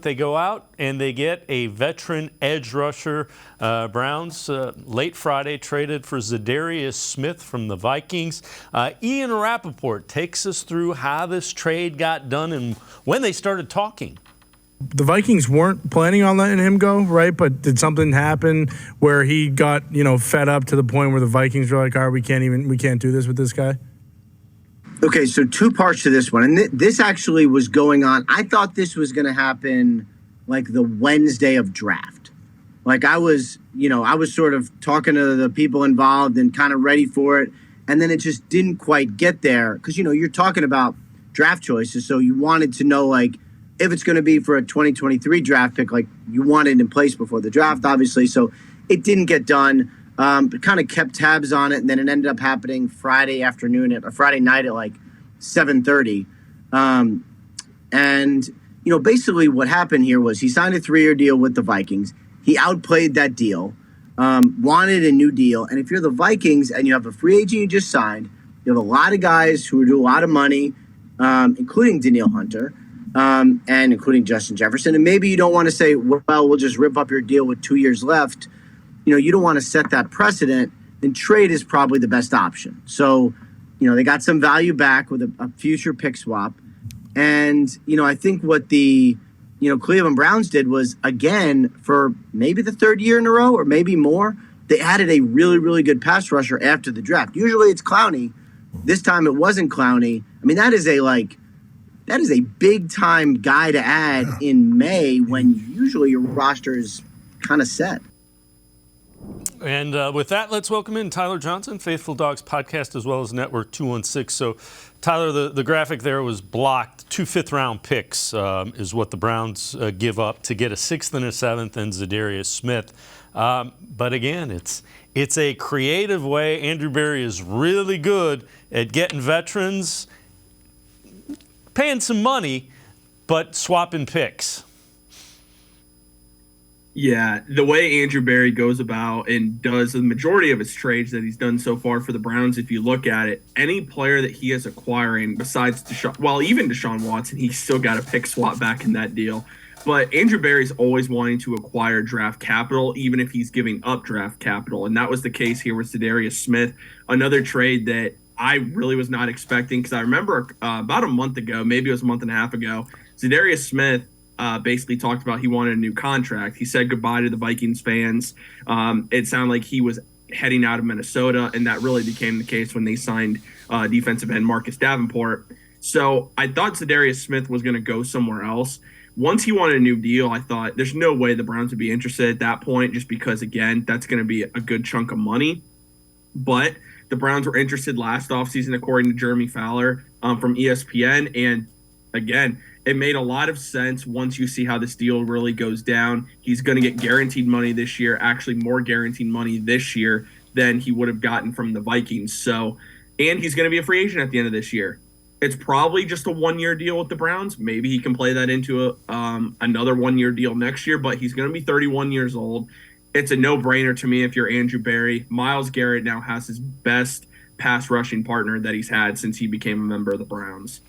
They go out and they get a veteran edge rusher. Browns late Friday traded for Za'Darius Smith from the Vikings. Ian Rapoport takes us through how this trade got done and when they started talking. The Vikings weren't planning on letting him go, right? But did something happen where he got, fed up to the point where the Vikings were like, all right, we can't do this with this guy? Okay, so two parts to this one. And this actually was going on. I thought this was going to happen like the Wednesday of draft. Like I was sort of talking to the people involved and kind of ready for it. And then it just didn't quite get there because, you're talking about draft choices. So you wanted to know, like, if it's going to be for a 2023 draft pick, like you want it in place before the draft, obviously. So it didn't get done. But kind of kept tabs on it, and then it ended up happening Friday night at like 7:30. And basically what happened here was he signed a 3-year deal with the Vikings. He outplayed that deal, wanted a new deal. And if you're the Vikings and you have a free agent you just signed, you have a lot of guys who do a lot of money, including Danielle Hunter, and including Justin Jefferson. And maybe you don't want to say, well, we'll just rip up your deal with 2 years left. You don't want to set that precedent, then trade is probably the best option. So, they got some value back with a future pick swap. And, I think what the, Cleveland Browns did was, again, for maybe the third year in a row or maybe more, they added a really, really good pass rusher after the draft. Usually it's Clowney. This time it wasn't Clowney. I mean, that is a big-time guy to add in May when usually your roster is kind of set. And with that, let's welcome in Tyler Johnson, Faithful Dogs podcast, as well as Network 216. So, Tyler, the graphic there was blocked. 2 fifth-round picks is what the Browns give up to get a 6th and a 7th and Za'Darius Smith. But again, it's a creative way. Andrew Berry is really good at getting veterans, paying some money, but swapping picks. Yeah, the way Andrew Berry goes about and does the majority of his trades that he's done so far for the Browns, if you look at it, any player that he is acquiring besides even Deshaun Watson, he's still got a pick swap back in that deal. But Andrew Berry's always wanting to acquire draft capital, even if he's giving up draft capital. And that was the case here with Za'Darius Smith, another trade that I really was not expecting because I remember about a month ago, maybe it was a month and a half ago, Za'Darius Smith basically talked about he wanted a new contract. He said goodbye to the Vikings fans. It sounded like he was heading out of Minnesota, and that really became the case when they signed defensive end Marcus Davenport. So I thought Za'Darius Smith was going to go somewhere else. Once he wanted a new deal, I thought there's no way the Browns would be interested at that point just because, again, that's going to be a good chunk of money. But the Browns were interested last offseason, according to Jeremy Fowler from ESPN. And, again, it made a lot of sense once you see how this deal really goes down. He's going to get guaranteed money this year, actually more guaranteed money this year than he would have gotten from the Vikings. So, and he's going to be a free agent at the end of this year. It's probably just a 1-year deal with the Browns. Maybe he can play that into another 1-year deal next year, but he's going to be 31 years old. It's a no-brainer to me if you're Andrew Berry. Myles Garrett now has his best pass rushing partner that he's had since he became a member of the Browns.